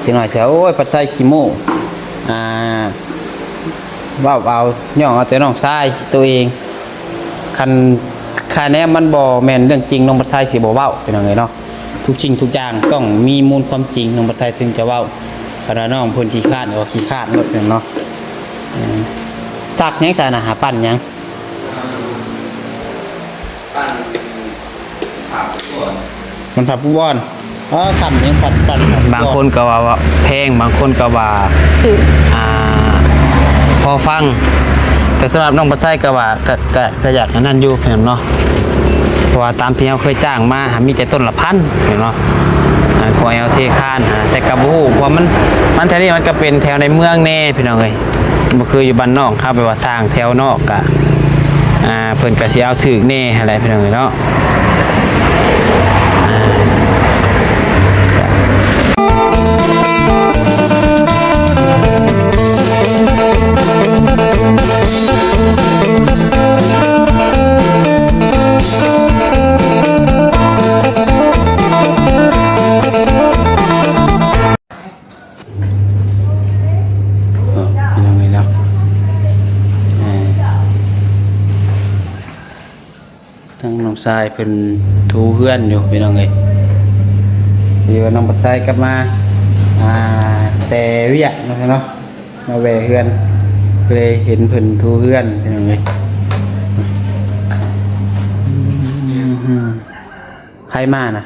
จังหน่อยเสียโอ้ยปัดไส้ขี้โม่ว่าเอาย่องเอาแต่น้องชายตัวเองคันแนมันบ่แม่นเรื่องจริงน้องปัดไส้สิบ่เว้าเป็นจังไงเนาะทุกสิ่งทุกอย่างต้องมีมูลความจริงน้องปัดไส้ถึงจะเว้าขณะน้องเพิ่นขี้คร้านก็ขี้คร้านหมดเนาะซักหยังซะน่ะหาปั้นหยังปั้นผักก่อนมันผัดผู้บอนทำยังผัดปั้นบางคนก็ว่าแพงบางคนก็ว่าพอฟังแต่สำหรับน้องปัดไส้ก็ว่าก็อยากอันนั้นอยู่เห็นเนาะเพราะว่าตามที่เราเคยจ้างมามีแต่ต้นละพันเห็นเนาะก็เอาเทคานแต่กับบูเพราะมันแถวนี้มันก็เป็นแถวในเมืองแน่พี่น้องเอ้ยบ่คืออยู่บ้านนอกครับไปว่าสร้างแถวนอกก็เพิ่นก็สิเอาถึกแน่อะไรพี่น้องเอ้ยเนาะทั้งน้องชายเพิ่นทูเฮือนอยู่พี่น้องเอ้ยดีว่าน้องปัดไส้กลับมาแต่เวียกเนาะมาแวะเฮือนก็เลยเห็นเพิ่นทูเฮือนพี่น้องเอ้ยไผมาน่ะ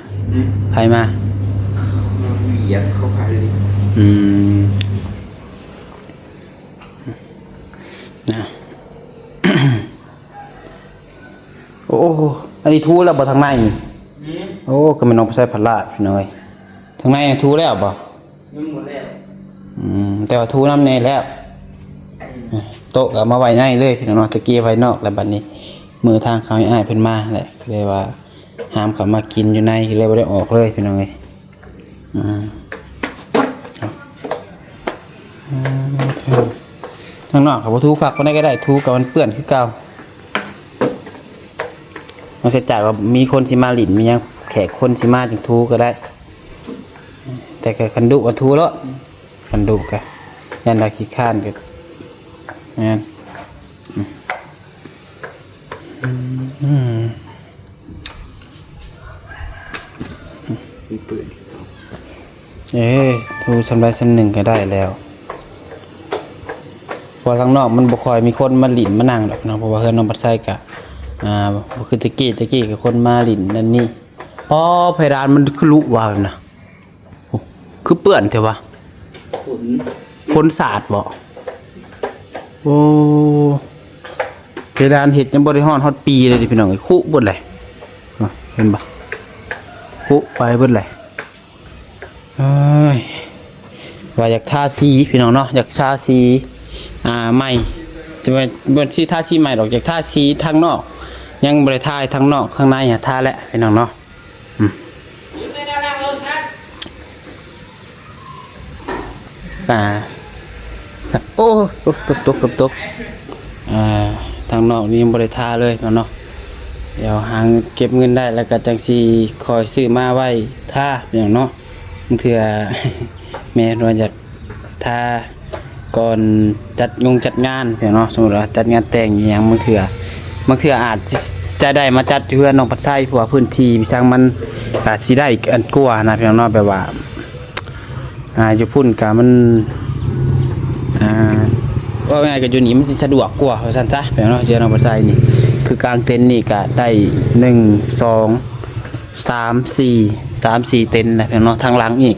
ไผมาเหยียดเขาขายเลยดินะโอ้อันนี้ทูแล้วบ่ทางในนี่โอ้ก็มันน้องปัดไส้ผัดลาดพี่น้องเอ้ยทางในทูแล้วบ่ยังหมดแล้วแต่ว่าทูน้ำในแล้วโต๊ะก็มาไว้ในเลยพี่น้องตะกี้ไว้นอกแล้วบัดนี้มือทางเขาให้อ้ายเพิ่นมาแหละเลยว่าห้ามเขามากินอยู่ในเลยบ่ได้ออกเลยพี่น้องเอ้ยทางนอกเขาบ่ทูคักบ่ได้ก็ได้ทูกับมันเปื้อนคือเก่ามันจะจ่ายว่ามีคนสิมาหลินมียังแขกคนสิมาจึงทูก็ได้แต่ก็คันดุว่าทูแล้วคันดุกะยันดาขี้ข้านกันงั้นทูสำไรสำหนึ่งก็ได้แล้วพอข้างนอกมันบ่ค่อยมีคนมาหลินมานั่งดอกนะเพราะว่าเฮือนน้องปัดไส้กะคือตะกี้กับคนมาหลินนั่นนี่เพดานมันคือลุว่าแบบนะคือเปื่อนเถอะวะฝนสาดบ่โอ้เพดานเห็ดยังบริหารฮอตปีเลยดิพี่น้องไอ้คุบดเลยเห็นปะคุไปบดเลยว่าอยากทาสีพี่น้องเนาะอยากทาสีใหม่จะเป็นบนสีทาสีใหม่หรอกอยากทาสีทางนอกยังบริทายทางนอกข้างในทาแหละพี่น้องเนาะโอ้ตกทางนอกนี่บริทาเลยเนาะเดี๋ยวหาเก็บเงินได้แล้วก็จังสีคอยซื้อมาไว้ท่าอย่างเนาะบางเถื่อแม่เราอยากท่าก่อนจัดงานเนาะสมมติว่าจัดงานแต่งอย่างบางเถื่ออาจจะได้มาจัดเพื่อนน้องปัดไส้เพราะว่าพื้นที่สร้างมันอาจสิได้อันกลัวนะพี่น้องเนาะแบบว่าอยู่พุ่นกับมันว่าไงกับอยู่นี่มันสะดวกกว่าเพราะฉะนั้นจ้ะพี่น้องเจ้าน้องปัดไส้นี่คือกลางเต็นท์นี่ก็ได้1 2 3 4เต็นท์นะพี่น้องทางหลังอีก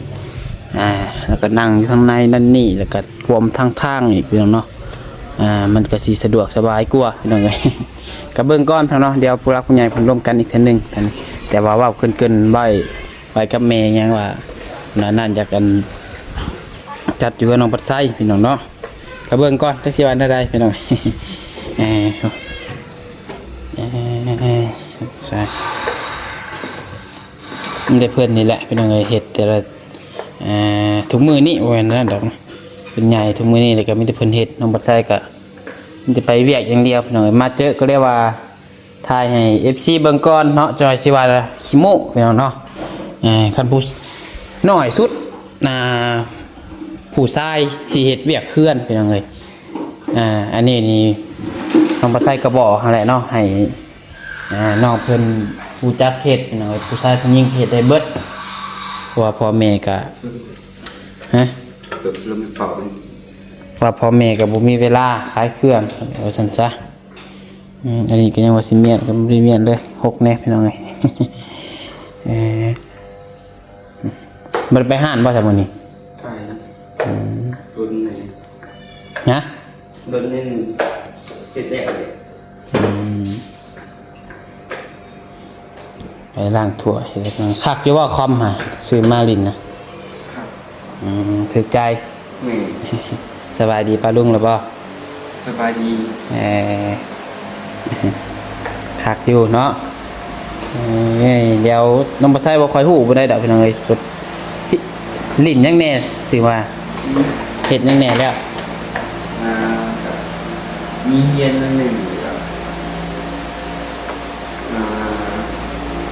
แล้วก็นั่งอยู่ทางในนั่นนี่แล้วก็กวมทางอีกพี่น้องเนาะมันก็สิสะดวกสบายกว่าพี่น้องเอ้ยกับเบื้องก้อนพี่น้องเดี๋ยวผู้รักผู้ใหญ่ผมร่วมกันอีกทีนึงแต่ว่าเกินไว้กับเมย์ยังว่านั่นอยากกันจัดอยู่กับน้องปัดไส้พี่น้องเนาะกับเบื้องก้อนจักสิวันได้พี่น้องใช่มันได้เพื่อนนี่แหละพี่น้องเอ้ยเห็ดแต่ละถุงมือนี่โอ้ยนั่นดอกเป็นใหญ่ถุงมือนี่เลยก็มีแต่เพื่อนเห็ดน้องปัดไส้ก็มันจะไปเวียกอย่างเดียวพี่น้องมาเจอก็เรียกว่าทายให้ FC เบิ่งก่อนเนาะจอยสิว่าขี้โม้พี่น้องเนาะคันผู้น้อยสุด ผู้ชายสิเฮ็ดเวียกเฮือนพี่น้องเอ้ยอันนี้นี่น้องบ่ใส่กระบอกหั่นแหละเนาะให้น้องเพิ่นรู้จักเฮ็ดพี่น้องเอ้ยผู้ชายผู้หญิงเฮ็ดได้เบิดเพราะว่าพ่อแม่ก็ฮะ เริ่มเป่าเป็น ว่าพ่อแม่ก็บ่มีเวลาขายเครื่องเอาซั่นซะอันนี้ก็ยังว่าสิเมียนก็บ่ได้เมียนเลย6แน่พี่น้องเอ้ย บ่ได้ไปห้านบ่ซะมื้อนี้ ใช่นะโดนไหน ฮะ โดนนี่เจ็ดแดกเลย ไปล้างถ้วยเฮ็ดคักอยู่ว่าคอมหาซื้อมาลินนะครับ ถึกใจ แม่ สบายดีป้าลุงหรือบ่ สบายดี คักอยู่เนาะเดี๋ยวน้องบ่ใช่บ่ค่อยฮู้บ่ได้ดอกพี่น้องเอ้ยลิ้นยังแน่สิว่าเฮ็ดยังแน่แล้ว มีเย็นนั่นหนึ่งครับ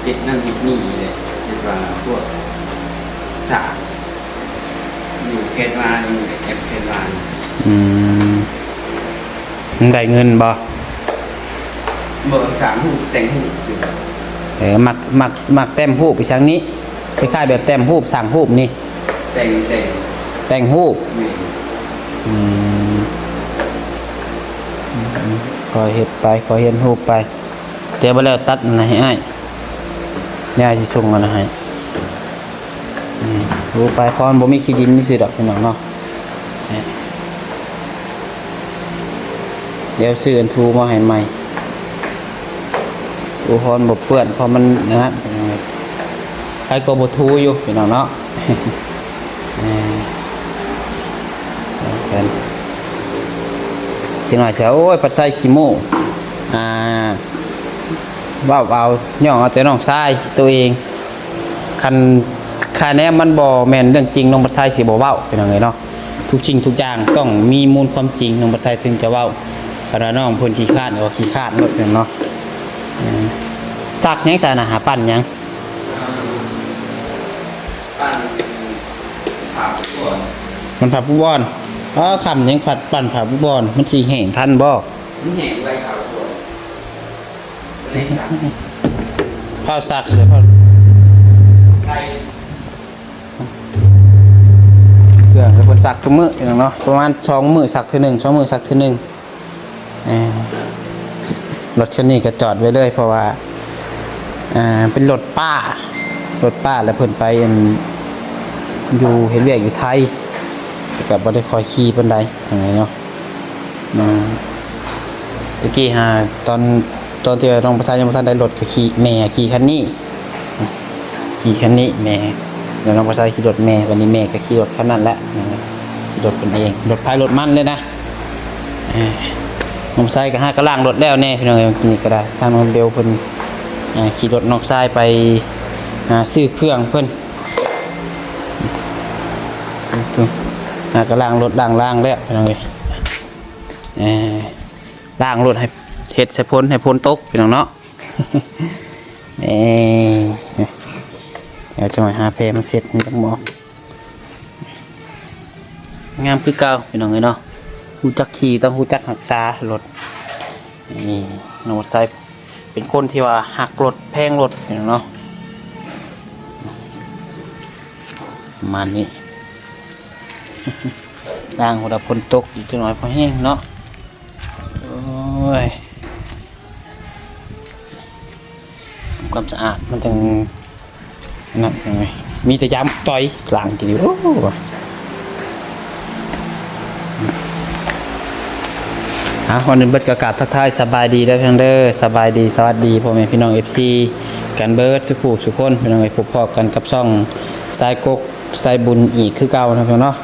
เด็กนั่งดิบนี่เลยเด็กว่าพวกสาอยู่เพชรวานอยู่แอปเพชรวาน ได้เงินบ่ เบอร์สามหูแต่งหูสิ มักแต้มรูปอีสังนี้คล้ายๆแบบแต้มรูปสั่งรูปนี่ แต่ง รูป นี่ ขอเฮ็ดไปขอเห็นรูปไปเดี๋ยวบ่แล้วตัดอันนั้นให้อ้ายเนี่ยสิส่งอันนั้นให้รูปไปพรบ่มีขี้ดินนี่สิดอกพี่น้องเนาะเดี๋ยวซื้ออันทูมาให้ใหม่ดูพรบ่เปื้อนเพราะมันนะใครก็บ่ทูอยู่พี่น้องเนาะกันจังหน่อยเสียโอ้ยปัดใส่ขี้โม่ว่าเอาย่องเอาแต่น้องชายตัวเองคันแน่มันบ่แม่นเรื่องจริงน้องปัดใส่สิบ่เว้าพี่น้องเอ้ยเนาะทุกสิ่งทุกอย่างต้องมีมูลความจริงน้องปัดใส่ถึงจะเว้าคันว่าน้องเพิ่นขี้คร้านก็ขี้คร้านหมดเนาะซักหยังซะน่ะหาปั้นหยัง ปั้นผ่าก่อน มันผับผู้บอลคำยังผัดปั่นผับผู้บอลมันสีแห้งทันบ่ นี่แห้งไว้ผ่าก่อนในสาม ข้าวสักเลยพ่อ ไก่ เครื่องเป็นคนสักทุกมื้ออย่างเนาะประมาณ2 มื้อสักเทื่อหนึ่ง2 มื้อสักเทื่อหนึ่งรถคันนี้ก็จอดไว้เลยเพราะว่าเป็นรถป้าแล้วเพิ่นไปอยู่เฮ็ดเวียกอยู่ไทยก็บ่ได้คอยขี่ปานใดอย่างไรเนาะตะกี้ตอนที่น้องประชายังบ่ทันได้รถก็ขี่คันนี้แม่แล้วน้องประชาขี่รถแม่วันนี้แม่ก็ขี่รถคันนั้นแหละขี่รถเป็นเองรถพายรถมันเลยนะน้องประชาก็กำลังรถแล้วแน่พี่น้องกินนี่ก็ได้ทางน้องเบลเพิ่นขี่รถน้องชายไปซื้อเครื่องเพิ่นก็ล้างรถล้างแล้วพี่น้องเอ้ยล้างรถให้เฮ็ดให้พ้นตกพี่น้องเนาะเดี๋ยวจะมาหาเพลมันเสร็จมันจังหมองามคือเก่าพี่น้องเอ้ยเนาะฮู้จักขี่ต้องฮู้จักรักษารถนี่น้องชายเป็นคนที่ว่าหักรถแพงรถพี่น้องเนาะประมาณนี้ล้างหัวดับพ้นตกอีกจังหน่อยพอแห้งเนาะโอ้ยทำความสะอาดมันจังนั่นจังไงมีแต่ย้ำต่อยหลังกินโอ้วันนี้เบิดกระกาศทักทายสบายดีแล้วเพียงเด้อสบายดีสวัสดีพ่อแม่พี่น้อง FC กันเบิดสุขคนพี่น้องไปพบพ่อกันกับช่องสายกกสายบุญอีกคือเก่านะพี่น้องเนาะ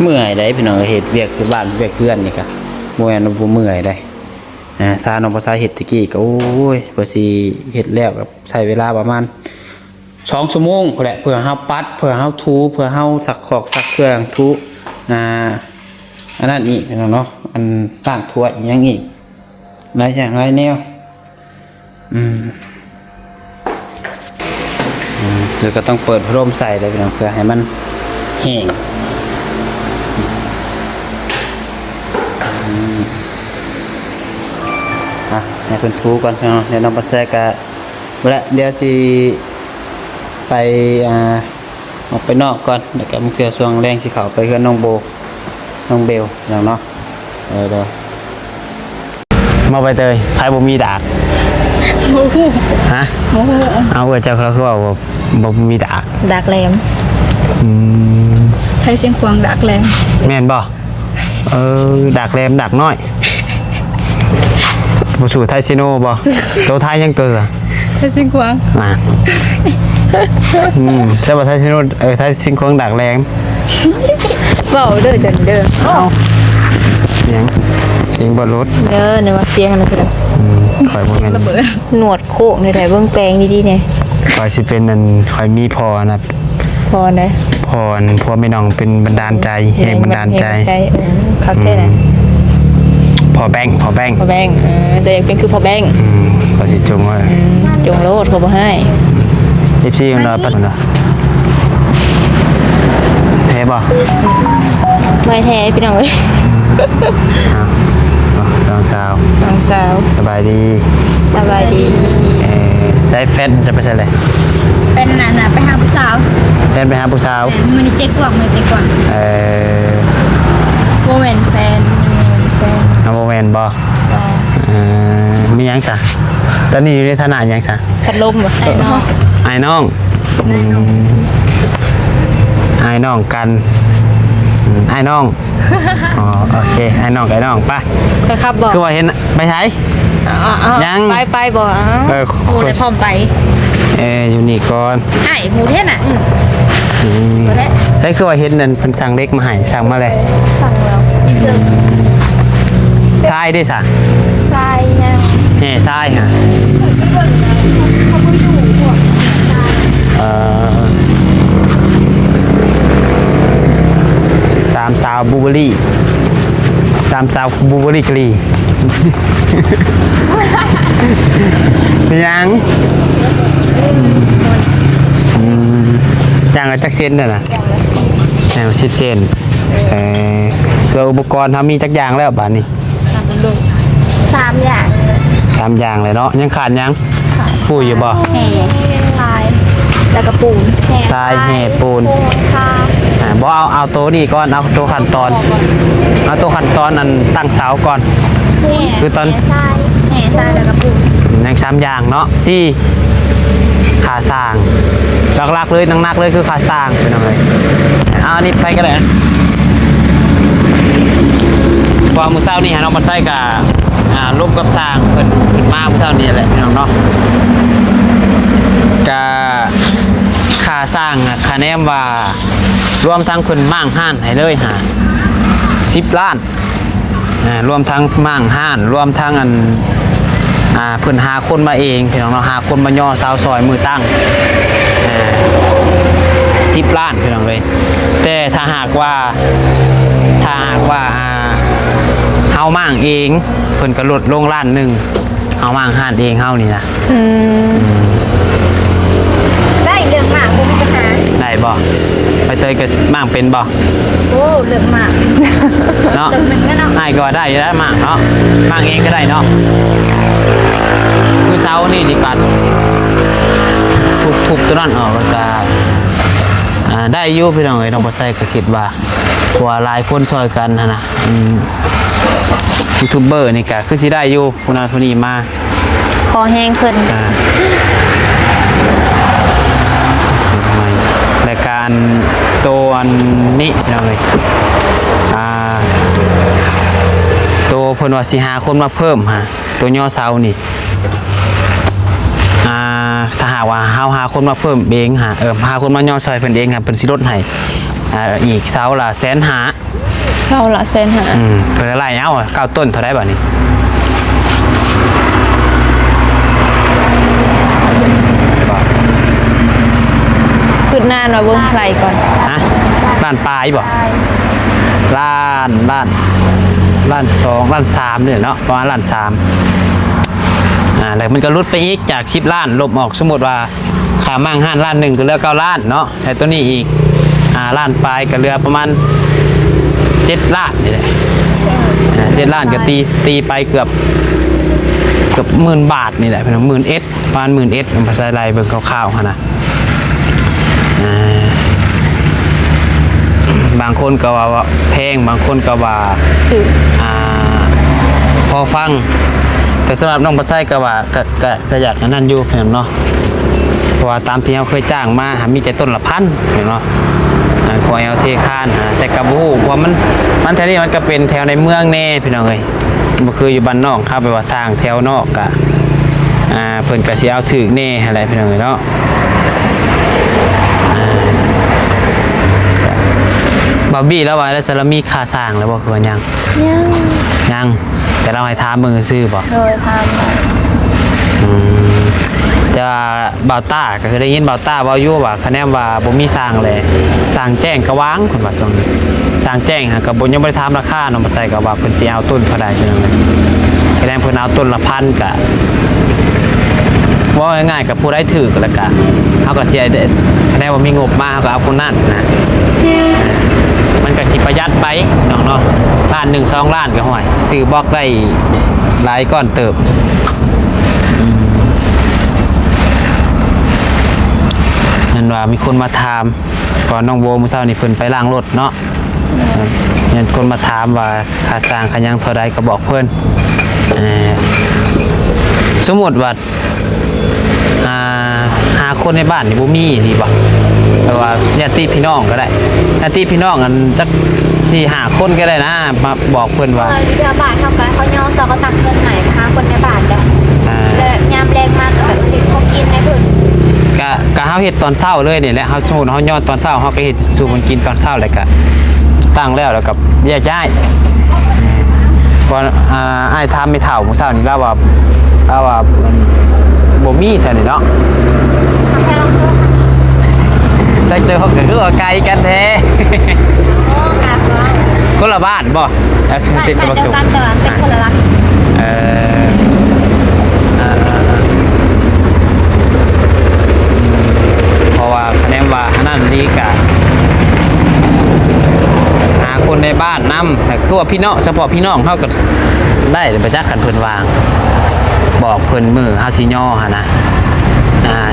เมื่อยได้พี่น้องเฮ็ดเวียกอยู่บ้านเวียกเพื่อนนี่ก็บ่แม่นบ่เมื่อยได้ซาน้องภาษาเฮ็ดตะกี้ก็โอ้ยเพื่อสิเฮ็ดแล้วก็ใช้เวลาประมาณ2 ชั่วโมงพุ่นแหละเพื่อเฮาปัดเพื่อเฮาถูเพื่อเฮาสักขอกสักเครื่องถู อันนั้นอีกเนาะอันต่างถ้วยอีกยังอีกหลายอย่างหลายแนวเดี๋ยวก็ต้องเปิดพัดลมใส่เลยพี่น้องเพื่อให้มันแห้งให้เพิ่นทูก่อนพี่น้องเดี๋ยวน้องปัสแซกะเดี๋ยวสิไปออกไปนอกก่อนเดี๋ยวก็มันเกลือช่วงแรงสิเข้าไปเพื่อนน้องเบลอย่างเนาะเดี๋ยวมาไปเตยไผบ่มีดากฮะเอาเจ้าเขาคือว่าบ่มีดาก ดักแหลมไทยเชียงควางดักแหลม แม่นบ่ดากแหลมดากน้อยบ่สู่ไทซิโนบ่ตัวไทยยังตัวซะ ไทยเชียงควาง ใช่ป่ะไทยซิโนไทยซิงควงดักแรง เบาเด้อจันเด้อ เสียงบอลรถ เด้อในว่าเสียงอะไรกัน คอยบอกกัน หนวดโค้งในไหนเบื้องแปลงดีๆเนี่ย คอยสิเป็นนั่นคอยมีพอนะ พอนะ พอไม่น้องเป็นบันดาลใจแห่งบันดาลใจ คักแค่ไหน พอแบง พอแบงจะอยากเป็นคือพอแบง ก็สิจงว่า จงโลดเขาบอกให้ FC ของเราปัดนะเทบ่ ไม่แท้พี่น้องเอ้ย น้องสาว น้องสาว สบายดี สบายดี ใช้แฟนจะไปใส่อะไร เป็นน่ะไปหาผู้สาว แฟนไปหาผู้สาว มันนี่เจ๊กว่างมันเจ๊กว่าง โมเมนต์แฟน เอาโมเมนต์บ่มีหยังซะตอนนี้อยู่ในฐานะหยังซะ พัดลมบ่ไอ้น้อง ไอ้น้องไอ้น้องกันไอ้น้องอ๋อโอเคไอ้น้องไป ไปครับบอก คือว่าเห็นไปใช้ ยัง ไปบ่ หมูได้พร้อมไป อยู่นี่ก่อน ไอ้หมูเท่น่ะบ่ได้ ใช่คือว่าเห็นนั่นเป็นสั่งเล็กมาให้สั่งมาเลย สั่งแล้ว มีเสื้อ ใช่ได้สั่ง ทรายยัง ใช่ฮะสามสาวบูเบอรี่กรียังจังละจักเซนน่ะนะจังละ10 เซนตัวอุปกรณ์ทำมีจักอย่างแล้วบ้านนี้ 3 อย่าง 3 อย่างเลยเนาะยังขาดยังปูอยู่บ่ แห่ทรายแล้วก็ปูน ทรายแห่ปูน ค่ะ บ่เอาตัวนี้ก่อนเอาตัวขั้นตอนอันตั้งเสาก่อน คือตอน ทรายแล้วก็ปูน ยัง3อย่างเนาะขาสร้างหลักๆเลยหนักๆเลยคือขาสร้างเป็นอะไรเอาอันนี้ไปก็ได้นะความมือเศร้านี่ฮะน้องมาใส่กับรูปกับสร้างเพิ่นมามือเศร้านี่แหละพี่น้องเนาะกะขาสร้างค่าแนมว่ารวมทั้งเพิ่นมั่างห้านให้เลย10 ล้านรวมทั้งมั่างห้านรวมทั้งอันเพิ่นหาคนมาเองพี่น้องเนาะหาคนมาย่อเสาซอยมือตั้ง10 ล้านพี่น้องเลยแต่ถ้าหากว่าเฮามั่างเองเพิ่นก็ลดลงล้านหนึ่งเฮามั่างห้านเองเฮานี่นะ ได้เรื่องมากบ่มีปัญหา ได้บ่ไปเตยก็มั่างเป็นบ่ โอ้เรื่องมาก เนาะ ตึงหนึงแล้วเนาะ ได้ก็ได้อยู่แล้วมั่างเนาะมั่างเองก็ได้เนาะคือเสานี่ดีกว่าทุบตัวนั้นออกแล้วก็ได้อยู่พี่น้องเอ้ยน้องบ่ใส่ก็คิดว่าหลายคนช่วยกันนะยูทูบเบอร์นี่ก็คือสิได้อยู่คนนั้นคนนี้มา คอแห้งเพิ่น ในการตัวนี้เราเลยตัวเพิ่นว่าสิหาคนมาเพิ่มตัวย่อเสานี่ถ้าหากว่าเฮาหาคนมาเพิ่มเองหาคนมาย่อซอยเพิ่นเองเพิ่นสิลดให้อีกเสาละ150,000 เศร้าละ150,000 เพิ่นไล่เอา9 ต้นเท่าไดบัดนี้ ขึ้นหน้ามาเบิ่งไผก่อน ล้านปลายบ่ล้าน ล้านสองล้านสามเนี่ยเนาะประมาณล้านสามแล้วมันก็ลดไปอีกจาก10 ล้านลบออกสมมติว่าค่ามั่ง5 ล้านหนึ่งก็เหลือ9 ล้านเนาะแต่ตัวนี้อีกล้านปลายก็เหลือประมาณ7 ล้านนี่แหละ7 ล้านก็ตีไปเกือบ10,000 บาทนี่แหละเป็น10,000 ประมาณ10,000มันภาษาไทยเบิ่งคร่าวๆนะบางคนก็ว่าแพงบางคนก็ว่าพอฟังแต่สำหรับน้องปัจจัยก็ว่าก็อยากนั่นอยู่เห็นเนาะเพราะว่าตามที่เราเคยจ้างมามีแต่ต้นละพันเห็นเนาะกว่าเอาเทคานแต่กระบูเพราะมันแถวนี้มันก็เป็นแถวในเมืองแน่พี่น้องเอ้ยมันคืออยู่บ้านนอกครับไปว่าสร้างแถวนอกกะเพิ่นก็สิเอาถึกแน่อะไรพี่น้องเอ้ยเนาะบอบบี้แล้วว่าแล้วจะมีค่าสร้างแล้วบ่คือว่ายังแต่เราให้ถามมึงซื้อบ่ โดยพามา แต่ว่าบ่าวต้าก็คือได้ยินบ่าวต้าเว้าอยู่ว่าคะแนนว่าบ่มีสร้างเลยสร้างแจ้งก็วางเพิ่นว่าตรงนี้สร้างแจ้งก็บ่ยังบ่ได้ถามราคาเนาะบ่ใส่ก็ว่าเพิ่นสิเอาต้นเท่าใดเพิ่นว่าคะแนนเพิ่นเอาต้นละพันก็ว่าง่ายๆกับผู้ได้ถือแล้วก็เฮาก็สิคะแนนว่ามีงบมาเฮาก็เอาคนนั้นนะมันก็สิประหยัดไปเนาะล้าน1 2 ล้านก็ห่วยซื้อบล็อกได้หลายก้อนเติบนั่นว่ามีคนมาถามก่อนน้องโบมื้อเช้านี่เพิ่นไปล้างรถเนาะเนี่ยคนมาถามว่าค่าจ้างค่าหยังเท่าใดก็บอกเพิ่นสมมุติว่าหาคนในบ้านนี่บ่มีดีบ่แต่ว่าญาติพี่น้องก็ได้ญาติพี่น้องกันจัก4-5 คนก็ได้นะมาบอกเพิ่นว่าเรือบ้านเท่ากันเขาย่อซอกเขาตักเงินใหม่หาคนในบ้านได้แล้วยามแรงมากแบบเห็นเขากินในเพิ่นก็เฮาเฮ็ดตอนเช้าเลยนี่แหละเฮาสมมุติเฮายอดตอนเช้าเฮาก็เฮ็ดสู่มันกินตอนเช้าแล้วก็ตั้งแล้วก็แยกย้ายก่อนอ้ายถามไม่เฒ่ามื้อเช้านี่แล้วว่าบ่มีแท้นี่เนาะได้เจอเขาก็คือว่าไกลกันแท้คนละบ้านบ่แล้วติดตะบักสุกันแต่ว่าเป็นคนละรักเพราะว่าคะแนนว่าอันนั้นนี่กะหาคนในบ้านนำแต่คือว่าพี่น้องเฉพาะพี่น้องเฮาก็ได้ไปจักคันเพิ่นวางบอกเพิ่นมือเฮาสิย่อหั่นนะ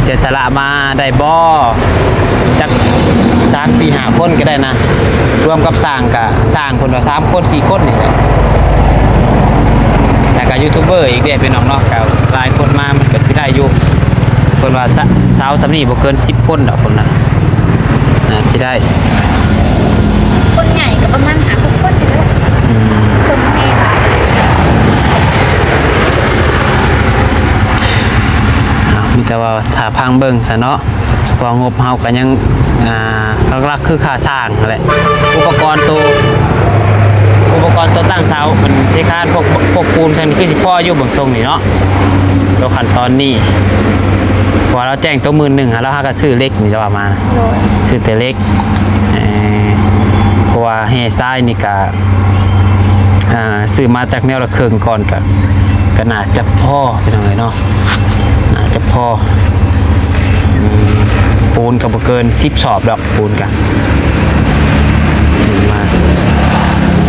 เสียสละมาได้บ่จัก3-4-5 คนก็ได้นะรวมกับสร้างคนว่า3 คน 4 คนนี่แหละแล้วก็ยูทูบเบอร์อีกเด้พี่น้องเนาะก็หลายคนมามันก็สิได้อยู่เพิ่นว่าสาวสำนี้บ่เกิน10 คนดอกคนน่ะสิได้คนใหญ่ก็ประมาณ5 คนนี่แหละคนแม่ค่ะมีแต่ว่าถ้าพังเบิ่งซะเนาะว่างบเฮาก็ยังหลักๆคือค่าสร้างนั่นแหละอุปกรณ์ตัวตั้งเสามันเทคานพวกปูนซั่นคือสิพออยู่เบิ่งทรงนี่เนาะตัวขั้นตอนนี้พอเราแจ้งตัว11,000แล้วเฮาก็ซื้อเหล็กนี่จะว่ามาซื้อแต่เหล็กเพราะว่าแห่ทรายนี่ก็ซื้อมาจากแนวละเครื่องก่อนก็น่าจะพอไปหน่อยเนาะน่าจะพอปูนก็บ่เกิน10 สอบดอกปูนกันมา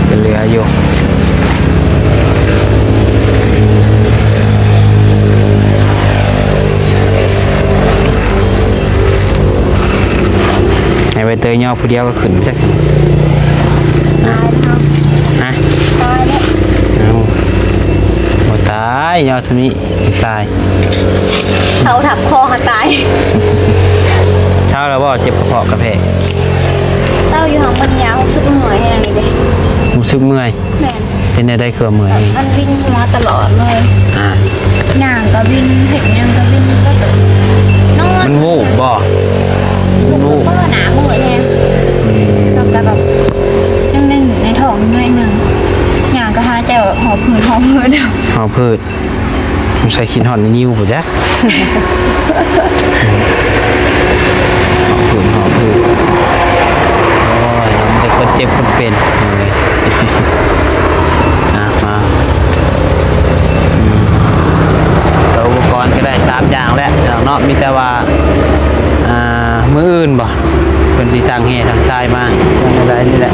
เป็นเรืออยู่ให้ใบเตยย่อผู้เดียวก็ขึ้นจักฮะตายแล้ว บ่ตายย่อซะนี้ตายเขาถักคอเขาตายเช้าแล้วบ่เจ็บกระเพาะกระเพาะเศร้าอยู่ห้องปัญญารู้สึกเหนื่อยแฮงนี่เด้รู้สึกเมื่อยแม่นเป็นได้คือเมื่อยมันวิ่งหัวตลอดเลยย่างก็วิ่งเห็นยังก็วิ่งก็แบบนอนมันวูบบ่มันวูบก็หนาเมื่อยแฮงแล้วก็แบบยังในท้องหน่อยนึงย่างก็หาใจแบบหอบผืดหอบพืชใส่ขินหอนนิ้วป่ะจ๊ะหอบผืดโอ้ยมันจะคนเจ็บคนเป็นเลย แต่ว่ามื้ออื่นบ่เพิ่นสิสั่งแห่สั่งทรายมาอะไรนี่แหละ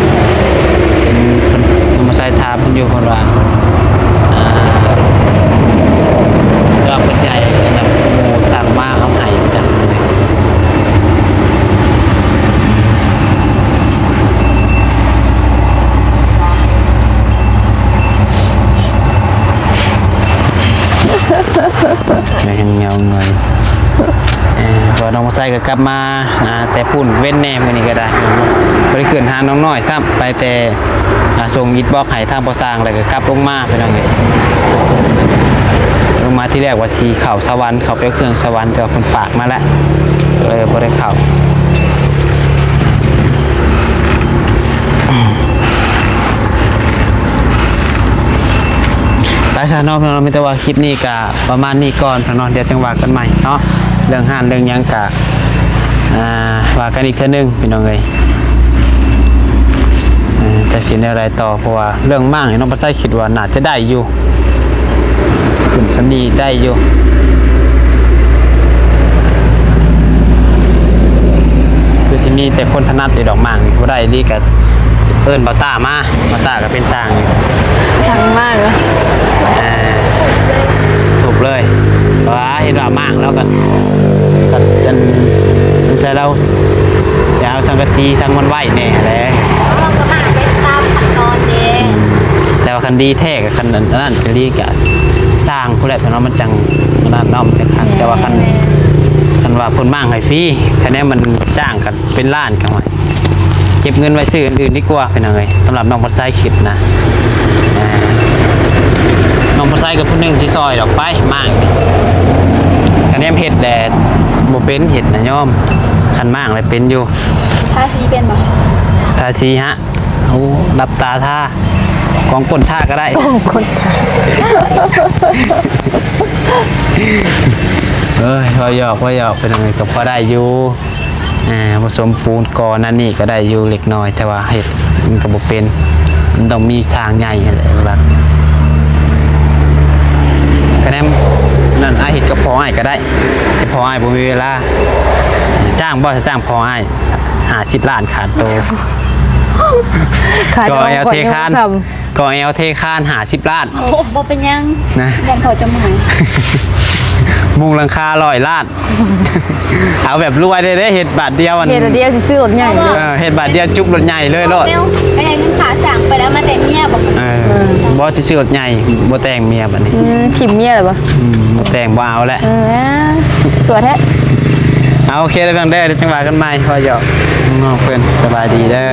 เป็นเพิ่นมาใช้ถามเพิ่นอยู่เพิ่นว่าก็เพิ่นสิให้อันนั้นหมู่สั่งมาเอาให้จังไม่เห็นเงาเงยพอน้องมาใส่ก็กลับมาแต่พุ่นเว้นแน่มื้อนี้ก็ได้บ่ได้ขึ้นหาน้องน้อยซ้ำไปแต่ส่งอิฐบล็อกให้ทางบ่สร้างแล้วก็กลับลงมาไปน้องเอ้ยลงมาที่แรกว่าสิเข้าสวรรค์เข้าไปเครื่องสวรรค์แต่ว่าเพิ่นฝากมาแล้วเลยบ่ได้เข้าไปซะเนาะพี่น้องมีแต่ว่าคลิปนี้ก็ประมาณนี้ก่อนพี่น้องเดี๋ยวจังว่ากันใหม่เนาะเรื่องห้านเรื่องหยังก็ว่ากันอีกเทื่อนึงพี่น้องเอ้ยจะสินอะไรต่อเพราะว่าเรื่องมากน้องปัสไซคิดว่าน่าจะได้อยู่คุณสำนีได้อยู่คือสิมีแต่คนถนัดในดอกมากบ่ได้ดีกับเอิ้นบ่าวต้ามาบ่าวต้าก็เป็นจ้างอยู่ สั่งมากเลย ถูกเลยว่าเห็นว่ามากแล้วก็จนใจเราอยากเอาสังกะสีสังมันไหวแน่แหละ เราก็มาไปตามขั้นตอนเด้ แต่ว่าคันดีแท้กับคันนั้นก็ดีกับสร้างผู้ใดเพราะมันจังนั่นน้อมจะคันแต่ว่าคันว่าคนมากให้ฟรีแค่นี้มันจ้างกันเป็นล้านกันไว้เก็บเงินไว้ซื้ออื่นดีกว่าเป็นยังไงสำหรับน้องปัสไซคิดนะน้องปัสไซกับผู้หนึ่งที่ซอยดอกไปมากคันนี้เห็ดแดดโมเป็นเห็ดนะย่อมคันมากเลยเป็นอยู่ ทาสีเป็นบ่ ทาสีฮะโอ้รับตาท่ากองก้นท่าก็ได้กองก้นท่าว่าหยอกเป็นยังไงก็พอได้อยู่ผสมปูนกอนั่นนี่ก็ได้อยู่เล็กน้อยแต่ว่าเห็ดมันก็บ่เป็นมันต้องมีทางใหญ่อะไรเวลาคะแนนนั่นไอเห็ดก็พอไอก็ได้พอไอบ่มีเวลาจ้างบ่จะจ้างพอไอ50 ล้านขาดโตก็เอลเทคานก็เอลเทคาน50 ล้าน โอ้บ่เป็นยัง นะ ยันพอจะเมื่อย มุงหลังคา100 ล้านเอาแบบรวยได้เห็ดบาทเดียวอัน เฮ็ดเดียวสิซื้อรถใหญ่เลย เห็ดบาทเดียวจุกรถใหญ่เลยรถ เร็วอะไรมันขาสั่งไปแล้วมาแต่เมียบอก บอสซื้อรถใหญ่บ่แต่งเมียบัดนี้ ทิมเมียเหรอปะ บ่แต่งบ่เอาแหละ สวยแท้ เอาโอเคแล้วเพียงเด้อเดี๋ยวจังหวะกันใหม่พอหยอกน้องเพิ่นสบายดีเด้อ